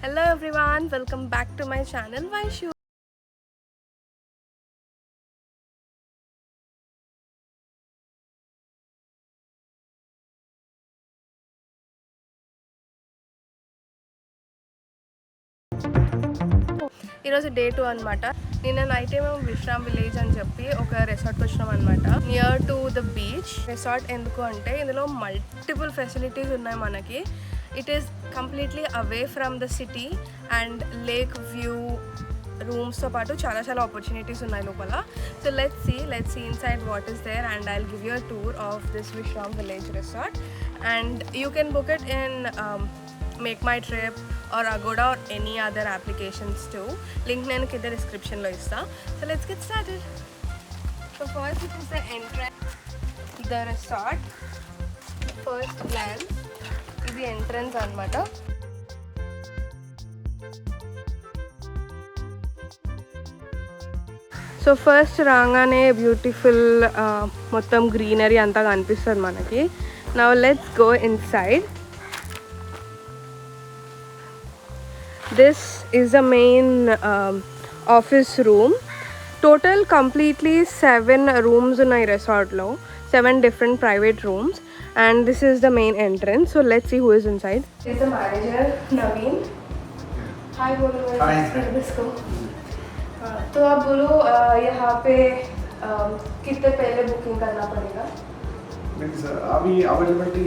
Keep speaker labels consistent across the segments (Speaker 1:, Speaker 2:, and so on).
Speaker 1: Hello everyone, welcome back to my channel Vaishu. ఈరోజు day 2 అనమాట. నిన్న నైట్ ఏమో విశ్రామ్ విలేజ్ అని చెప్పి ఒక రిసార్ట్కి వచ్చినాం అనమాట, near to the beach. Resort ఎందుకు అంటే ఇందులో మల్టిపుల్ ఫెసిలిటీస్ ఉన్నాయి మనకి. It is completely away from the city and lake view రూమ్స్తో పాటు చాలా చాలా ఆపర్చునిటీస్ ఉన్నాయి లోపల. So let's see inside what is there and I will give you a tour of this Vishram village resort. And you can book it in Make My Trip or Agoda or any other applications too. Link నేను కింద డిస్క్రిప్షన్లో ఇస్తా. So let's get started. So first it is the entrance, the resort. First glance, ఇది entrance అన్నమాట. So first రాగానే beautiful మొత్తం greenery అంతా కనిపిస్తుంది మనకి. Now let's go inside. This is the main office room. Total completely 7 rooms in our resort lo. 7 different private rooms and this is the main entrance. So let's see who is inside. This is the manager Naveen. Hi bolo.
Speaker 2: Hi.
Speaker 1: Let's go. तो आप बोलो यहाँ पे कितने पहले booking करना पड़ेगा?
Speaker 2: Means अभी अवेलेबिलिटी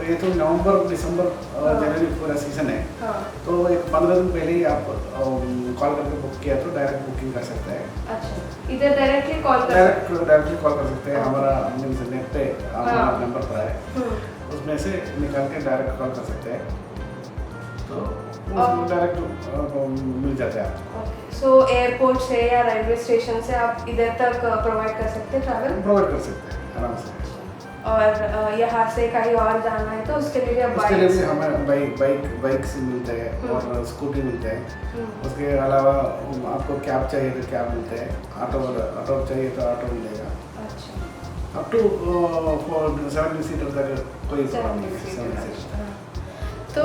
Speaker 2: ये तो नवंबर दिसंबर जनवरी पूरा सीजन है.
Speaker 1: हाँ.
Speaker 2: तो एक 15 दिन पहले ही आप कॉल करके बुक किया तो डायरेक्ट बुकिंग कर सकते हैं.
Speaker 1: अच्छा, इधर डायरेक्टली कॉल कर
Speaker 2: डायरेक्टली कॉल कर सकते हैं. हमारा मीन्स नेट पे हमारा नंबर पर है, उसमें से निकाल के डायरेक्ट कॉल कर सकते हैं. तो उसमें डायरेक्ट मिल जाते हैं आपको.
Speaker 1: सो एयरपोर्ट से या रेलवे स्टेशन से आप इधर तक प्रोवाइड कर सकते हैं ट्रैवल?
Speaker 2: प्रोवाइड कर सकते हैं आराम से.
Speaker 1: और यहाँ से कहीं और जाना है तो उसके लिए
Speaker 2: उसके लिए भी हमें बाइक से मिलते हैं और स्कूटी मिलते हैं. उसके अलावा आपको कैब चाहिए तो कैब मिलते हैं. ऑटो चाहिए तो ऑटो मिलेगा.
Speaker 1: अच्छा,
Speaker 2: अप टू 7 सीटर तक कोई प्रॉब्लम नहीं है.
Speaker 1: तो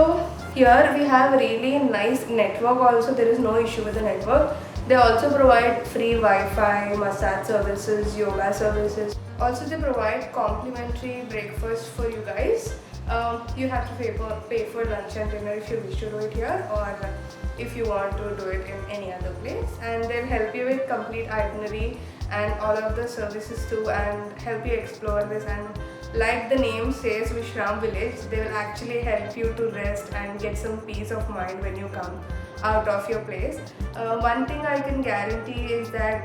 Speaker 1: here we have really nice network also. There is no issue with the network. They also provide free Wi-Fi, massage services, yoga services. Also they provide complimentary breakfast for you guys. You have to pay for lunch and dinner if you wish to do it here or if you want to do it in any other place. And they'll help you with complete itinerary and all of the services too and help you explore this. And like the name says, Vishram Village, they will actually help you to rest and get some peace of mind when you come out of your place. One thing I can guarantee is that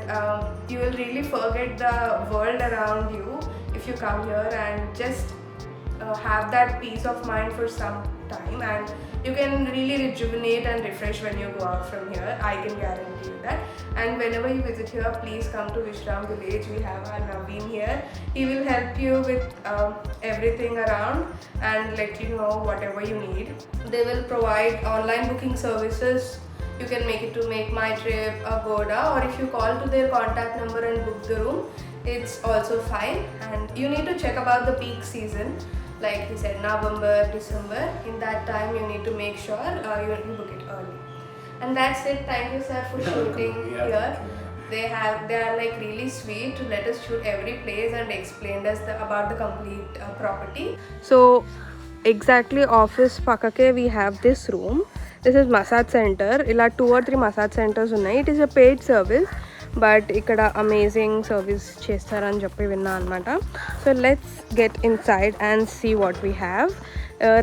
Speaker 1: you will really forget the world around you if you come here and just have that peace of mind for some time, and you can really rejuvenate and refresh when you go out from here. I can guarantee you that. And whenever you visit here, please come to Vishram Village. We have our Naveen here. He will help you with everything around and let you know whatever you need. They will provide online booking services. You can make it to Make My Trip, Agoda, or if you call to their contact number and book the room, it's also fine. And you need to check about the peak season, like he said, November, December. In that time, you need to make sure you book it early. And that's it. Thank you, sir, for shooting here. They are like really sweet to let us shoot every place and explained us about the complete property. So exactly office pakake we have this room. This is massage center. Ila 2 or 3 massage centers unnai. It is a paid service, but ikkada amazing service chestarani cheppi vinna anamata. So let's get inside and see what we have.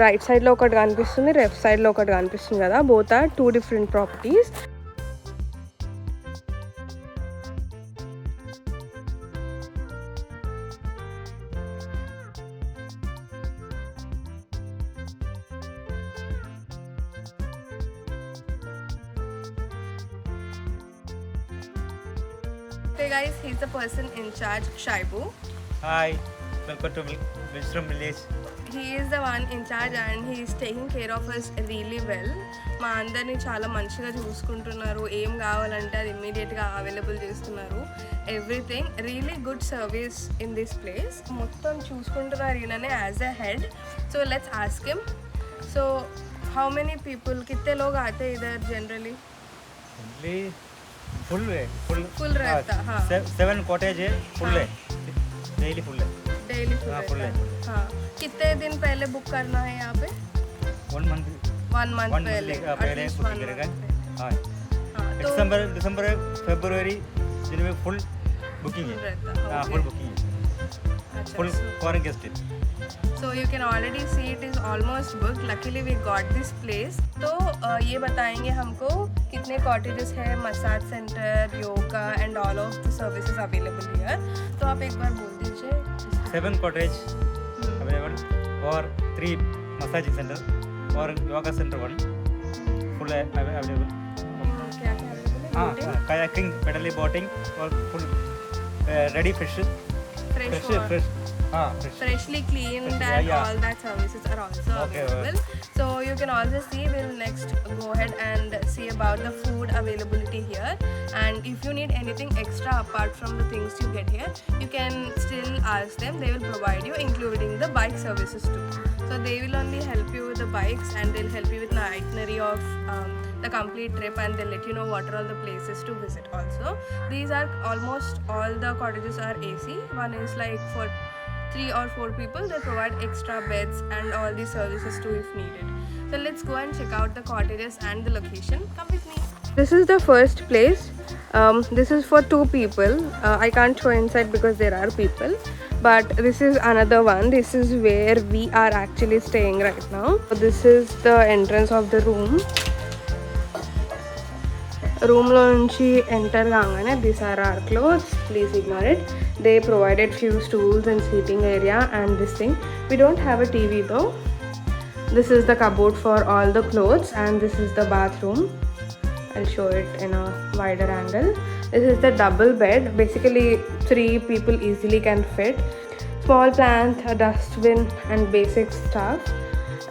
Speaker 1: Right side lo okati kanipistundi, left side lo okati kanipistundi kada. Both are 2 different properties. Hey guys, he's the person in charge, Shaibu.
Speaker 3: Hi, welcome to Vishram Village.
Speaker 1: He is the one in charge and he is taking care of us really well. మా అందరినీ చాలా మంచిగా చూసుకుంటున్నారు. ఏం కావాలంటే అది ఇమ్మీడియట్గా available చేస్తున్నారు. Everything really good service in this place. మొత్తం చూసుకుంటున్నారు ఈయననే as a head. So let's ask him. So How many people? कितने लोग आते हैं इधर generally?
Speaker 3: Only full है, full.
Speaker 1: Full रहता, हाँ.
Speaker 3: 7 cottage है, full है. Daily full है.
Speaker 1: Daily full
Speaker 3: हाँ,
Speaker 1: रहता
Speaker 3: full
Speaker 1: है.
Speaker 3: है.
Speaker 1: हाँ. कितने दिन पहले बुक करना है यहाँ पे?
Speaker 3: 1 month.
Speaker 1: 1 month पहले. At
Speaker 3: पहले
Speaker 1: least
Speaker 3: booking
Speaker 1: 1
Speaker 3: करेगा.
Speaker 1: month.
Speaker 3: हाँ.
Speaker 1: हाँ. तो
Speaker 3: दिसंबर, फरवरी जिनमें full booking है.
Speaker 1: रहता.
Speaker 3: हाँ,
Speaker 1: Okay.
Speaker 3: full booking है.
Speaker 1: अच्छा.
Speaker 3: Full foreign guest है.
Speaker 1: So you can already see it is almost booked. Luckily we got this place. तो ये बताएंगे हमको कितने cottages है, massage center, yoga and all of the services available here. तो आप एक बार बोल दीजिए.
Speaker 3: 7 cottage available और 3 massage center और yoga center 1 full है available.
Speaker 1: क्या क्या available है?
Speaker 3: हाँ,
Speaker 1: Boating?
Speaker 3: kayaking, paddling, boating और full ready fish.
Speaker 1: Fresh water.
Speaker 3: हाँ, fresh.
Speaker 1: Freshly cleaned
Speaker 3: Fresh,
Speaker 1: and
Speaker 3: yeah.
Speaker 1: all that services are also
Speaker 3: Okay,
Speaker 1: available. So you can also see, we'll next go ahead and see about the food availability here. And if you need anything extra apart from the things you get here, you can still ask them. They will provide you, including the bike services too. So they will only help you with the bikes and they'll help you with the itinerary of the complete trip, and they'll let you know what are all the places to visit also. These are almost all the cottages are AC. One is like for 3 or 4 people. They provide extra beds and all the services too if needed. So let's go and check out the cottages and the location. Come with me. This is the first place. This is for 2 people. I can't show inside because there are people. But this is another one. This is where we are actually staying right now. This is the entrance of the room. Room lo nunchi enter kaangane these are our clothes. Please ignore it. They provided few stools and seating area and this thing. We don't have a TV though. This is the cupboard for all the clothes and this is the bathroom. I'll show it in a wider angle. This is the double bed. Basically 3 people easily can fit. Small plant, a dustbin and basic stuff.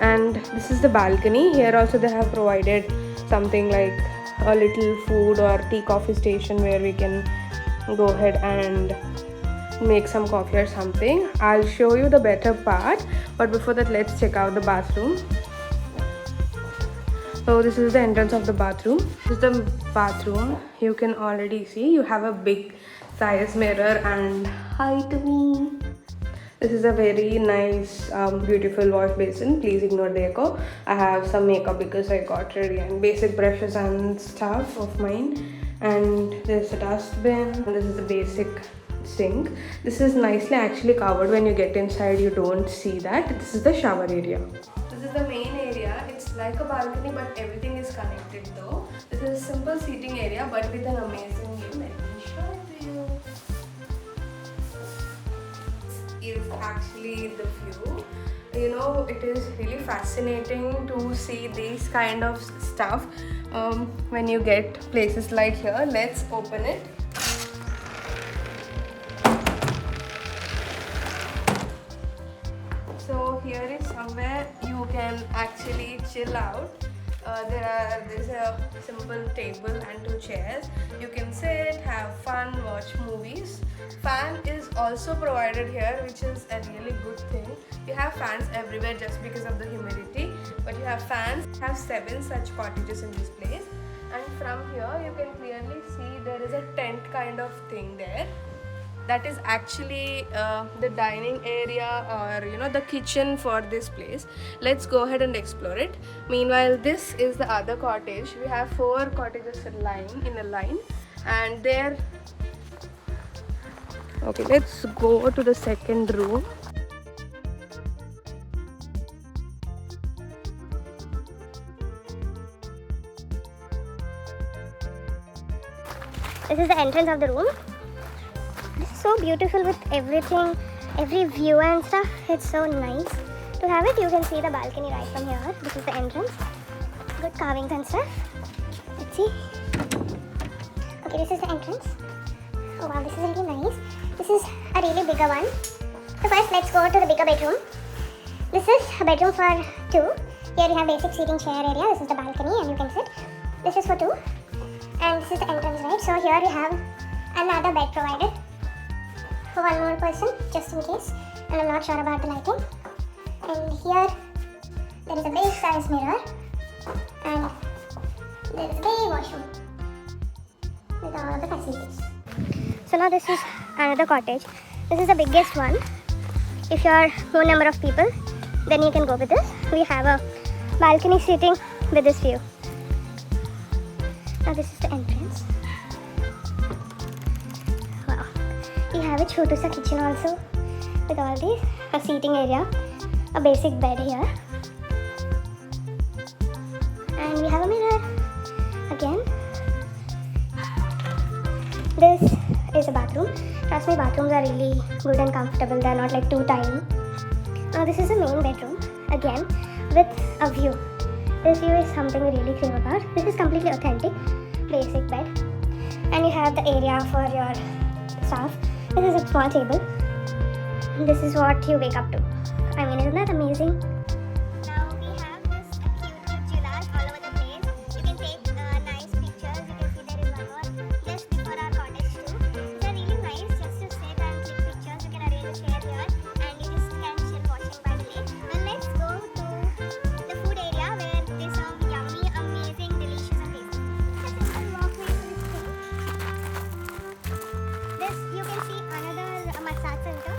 Speaker 1: And this is the balcony. Here also they have provided something like a little food or tea coffee station where we can go ahead and make some coffee or something. I'll show you the better part, but before that let's check out the bathroom. So this is the entrance of the bathroom. This is the bathroom. You can already see you have a big size mirror and hi to me. This is a very nice beautiful wash basin. Please ignore the echo. I have some makeup because I got ready and basic brushes and stuff of mine. And there's a dustbin and this is the basic sink. This is nicely actually covered. When you get inside you don't see that. This is the shower area. This is the main area. It's like a balcony but everything is connected though. This is a simple seating area but with an amazing view. Let me show you. Is actually the view. You know, it is really fascinating to see these kind of stuff when you get places like here. Let's open it. So here is somewhere you can actually chill out. There's a simple table and 2 chairs. You can sit, have fun, watch movies. Fan is also provided here, which is a really good thing. You have fans everywhere just because of the humidity, but you have fans. You have 7 such cottages in this place, and from here you can clearly see there is a tent kind of thing there. That is actually the dining area, or you know, the kitchen for this place. Let's go ahead and explore it. Meanwhile, this is the other cottage. We have 4 cottages in a line, and there. Okay, let's go to the second room.
Speaker 4: This is the entrance of the room. This is so beautiful with everything, every view and stuff. It's so nice to have it. You can see the balcony right from here. This is the entrance. Good carvings and stuff. Let's see. Okay, this is the entrance. Oh wow, this is really nice. This is a really bigger one. So first let's go to the bigger bedroom. This is a bedroom for 2. Here you have basic seating chair area. This is the balcony and you can sit. This is for 2. And this is the entrance, right? So here you have another bed provided for 1 more person, just in case. And I'm not sure about the lighting. And here there is a big size mirror And there's the washroom with all the facilities. So now this is another cottage. This is the biggest one. If you are more number of people, then you can go with this. We have a balcony seating with this view. Now this is the entrance. Wow. We have a chotu sa kitchen also with all these, a seating area, a basic bed here, and we have a mirror again. This is a bathroom. Trust me, bathrooms are really good and comfortable. They are not like too tiny. Now this is a main bedroom again with a view. This view is something we really crave about. This is completely authentic, basic bed, and you have the area for your stuff. This is a small table. This is what you wake up to. I mean, isn't that amazing? Now we have this cute chullas all over the place. You can take nice pictures. You can see there is one more just before our cottage too. They're really nice just to sit and click pictures. You can arrange a chair here and you just can chill watching by the lake. Now let's go to the food area where they serve yummy, amazing, delicious and tasty. Just a simple walkway to this thing. This you can see another massage center.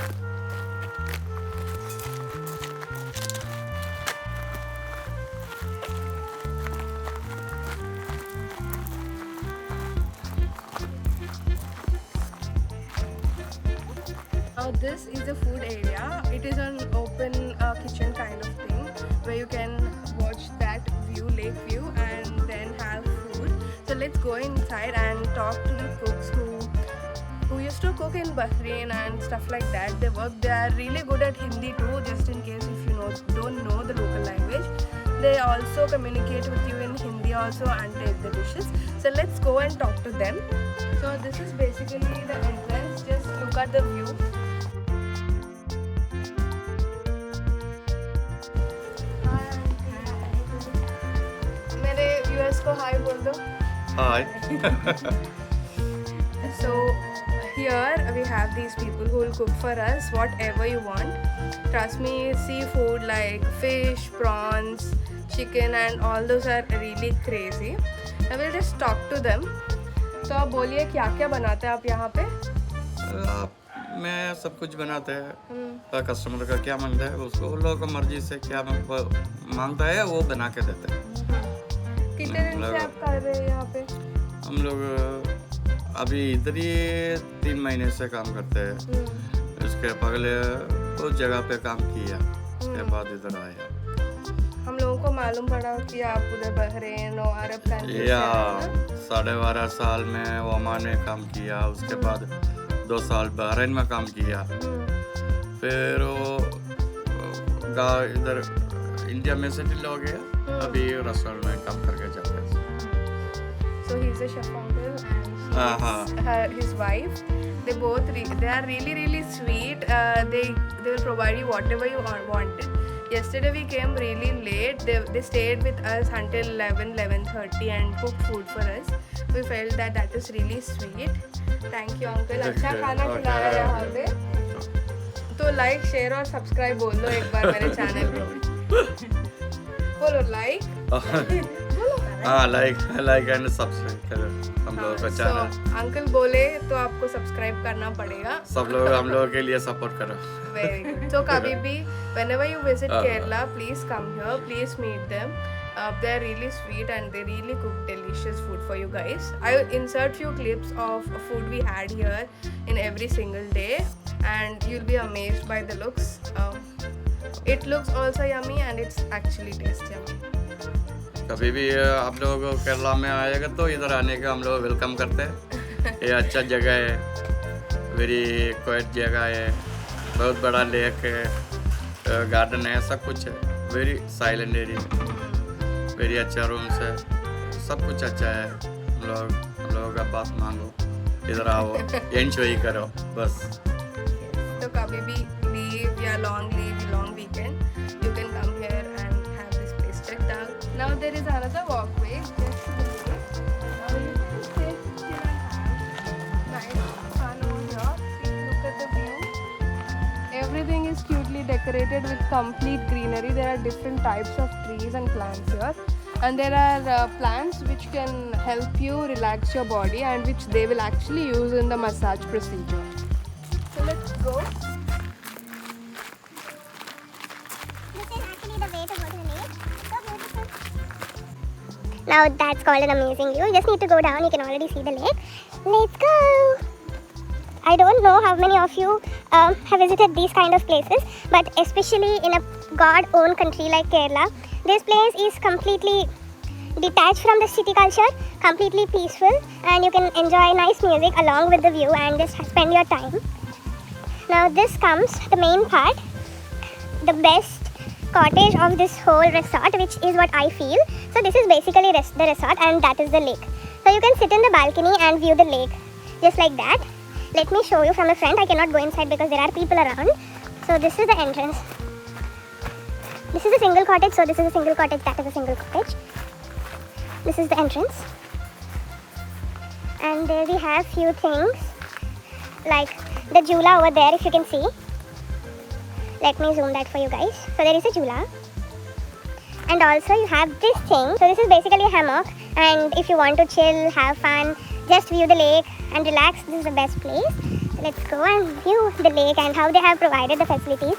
Speaker 1: Now this is the food area. It is an open kitchen kind of thing where you can watch that view, lake view, and then have food. So let's go inside and talk to the cooks who used to cook in Bahrain and stuff like that. They are really good at Hindi too, just in case if you don't know the local language. They also communicate with you in Hindi also and take the dishes. So let's go and talk to them. So this is basically the entrance. Just look at the view. मेरे viewers को hi बोल दो.
Speaker 5: Hi.
Speaker 1: So here we have these people who will cook for us whatever you want. Trust me, seafood like fish, prawns, chicken and all those are really crazy. I will just talk to them. तो आप बोलिए क्या क्या बनाते हैं आप यहाँ पे?
Speaker 5: मैं सब कुछ बनाते हैं। कस्टमर का क्या मांगता है उसको लोगों को मर्जी से क्या मांगता है वो बना के देते हैं।
Speaker 1: कितने दिन से आप कर रहे हैं यहाँ पे?
Speaker 5: हम लोग अभी इधर ही 3 महीने से काम करते हैं। इसके पहले उस जगह पे काम किया, उसके बाद इधर आया।
Speaker 1: हम लोगों को मालूम पड़ा कि आप उधर बहरीन और अरब कंट्री
Speaker 5: या 12.5 साल में ओमान में काम किया, उसके बाद 2 साल बहरीन में काम किया, फिर वो इधर इंडिया में सेटल हो गया। अभी रेस्टोरेंट में काम करके जाते हैं।
Speaker 1: So he's a chef uncle and his wife. They are really sweet. They will provide you whatever you wanted. Yesterday we came really late. They stayed with us until 11:30 and cooked food for us. We felt that is really sweet. Thank you uncle. अच्छा खाना खिलाया यहाँ पे. तो like share और subscribe बोल दो एक बार मेरे चैनल पे. बोलो लाइक.
Speaker 5: हाँ लाइक एंड सब्सक्राइब करो हम लोगों का चैनल।
Speaker 1: अंकल बोले तो आपको सब्सक्राइब करना पड़ेगा।
Speaker 5: सब लोग हम लोगों के लिए सपोर्ट करो।
Speaker 1: Very good. So कभी भी whenever you visit Kerala, please come here. Please meet them. They're really sweet and they really cook delicious food for you guys. I will insert few clips of food we had here in every single day, and you'll be amazed by the looks. It looks also yummy and it's actually tasty yummy.
Speaker 5: कभी भी आप लोग केरला में आएगा तो इधर आने का हम लोग वेलकम करते हैं। ये अच्छा जगह है, वेरी क्वाइट जगह है, बहुत बड़ा लेक है, गार्डन है, सब कुछ है, वेरी साइलेंट एरिया, वेरी अच्छा रूम्स है, सब कुछ अच्छा है। हम लोगों का बात मांगो, इधर आओ, एंजॉय करो बस।
Speaker 1: तो कभी भी leave या long weekend, you can come here and have this place checked out. Now there is another walkway just to the lake. Now you can sit here and have nice fun over here. See, look at the view. Everything is cutely decorated with complete greenery. There are different types of trees and plants here. and there are plants which can help you relax your body and which they will actually use in the massage procedure. So let's go.
Speaker 4: This is actually the way to go to the lake. So beautiful. Now that's called an amazing view. You just need to go down. You can already see the lake. Let's go. I don't know how many of you have visited these kind of places, but especially in a God-owned country like Kerala, this place is completely detached from the city culture, completely peaceful, and you can enjoy nice music along with the view and just spend your time. Now this comes the main part, the best cottage of this whole resort, which is what I feel. So this is basically the resort, and that is the lake. So you can sit in the balcony and view the lake just like that. Let me show you from the front. I cannot go inside because there are people around. So this is the entrance. This is a single cottage, so this is a single cottage, that is a single cottage. This is the entrance. And there we have few things like the jula over there, if you can see. Let me zoom that for you guys. So there is a jula. And also you have this thing. So this is basically a hammock, and if you want to chill, have fun, just view the lake and relax, this is the best place. So let's go and view the lake and how they have provided the facilities.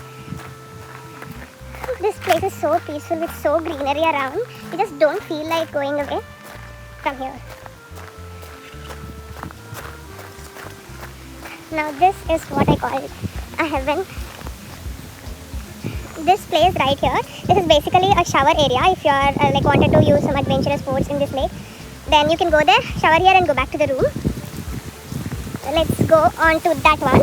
Speaker 4: This place is so peaceful with so greenery around. You just don't feel like going away from here. Now this is what I call a heaven. This place right here, this is basically a shower area. If you are like wanted to use some adventurous sports in this lake, then you can go there, shower here and go back to the room. So let's go on to that one.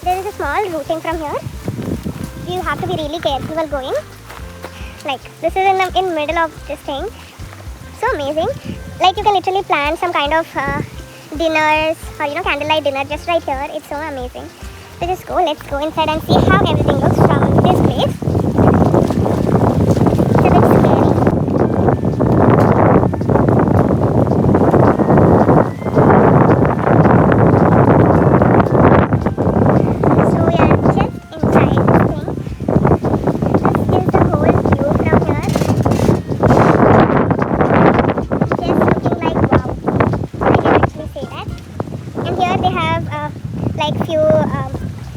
Speaker 4: There is a small routing from here. You have to be really careful while going. Like this is in the middle of this thing. So amazing. Like you can literally plan some kind of dinners or candlelight dinner just right here. It's so amazing. So just go, let's go inside and see how everything looks from this place. It's a bit scary. So we are just inside this thing. This is the whole view from here. Just looking like wow. I can actually say that. And here they have like few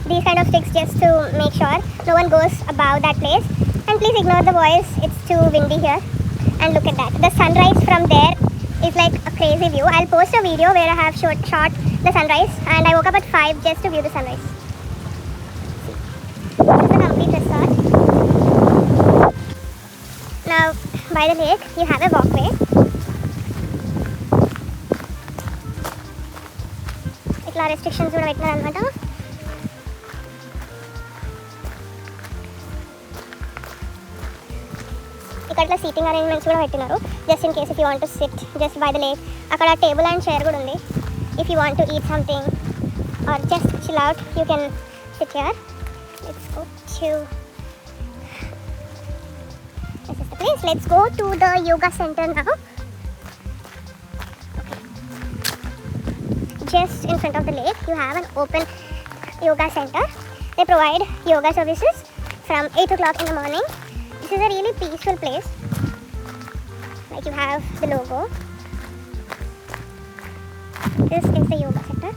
Speaker 4: these kind of sticks just to make sure no one goes above that place. And please ignore the voice, it's too windy here. And look at that, the sunrise from there is like a crazy view. I'll post a video where I have shot the sunrise, and I woke up at 5 just to view the sunrise. This is the complete resort. Now by the lake you have a walkway. Itla restrictions kuda pettunaru annamata. ఇక్కడ seating arrangements కూడా పెట్టినారు, just in case if you want to SIT just by the lake. అక్కడ table and chair కూడా ఉంది. If you want to eat something or just chill out, you can SIT here. Let's go to this is the place. Let's go to the yoga centre now. Just in front of the lake you have an open yoga center. They provide yoga services from 8 o'clock in the morning. This is a really peaceful place. Like you have the logo. This is the yoga center.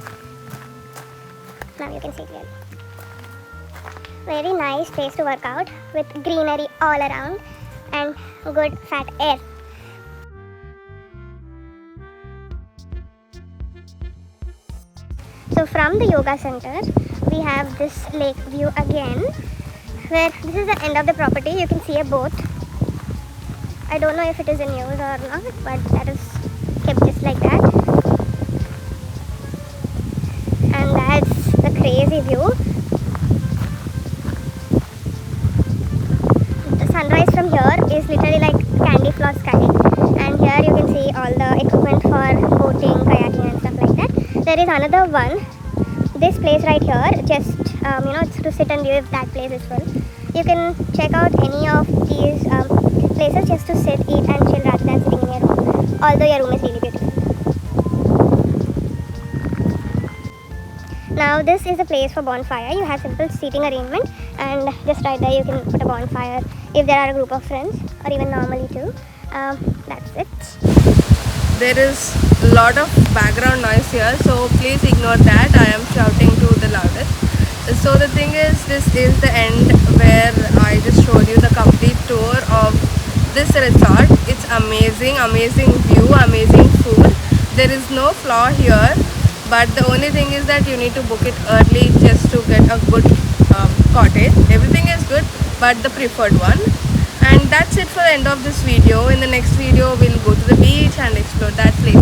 Speaker 4: Now you can see clearly. Very nice place to work out with greenery all around and good fat air. So from the yoga center we have this lake view again, where this is the end of the property. You can see a boat. I don't know if it is in use or not, but that is kept just like that. And that's the crazy view. The sunrise from here is literally like candy floss sky, and here you can see all the equipment for boating, kayaking and stuff like that. There is another one, this place right here, just to sit and view if that place is full. You can check out any of these places just to sit, eat and chill rather than sitting in your room, although your room is really beautiful. Now this is a place for bonfire. You have simple seating arrangement, and just right there you can put a bonfire if there are a group of friends, or even normally too. That's it.
Speaker 1: There is a lot of background noise here, so please ignore that. I am shouting to the loudest. So the thing is, this is the end where I just showed you the complete tour of this resort. It's amazing, amazing view, amazing food. There is no flaw here, but the only thing is that you need to book it early just to get a good cottage. Everything is good, but the preferred one. And that's it for the end of this video. In the next video, we'll go to the beach and explore that place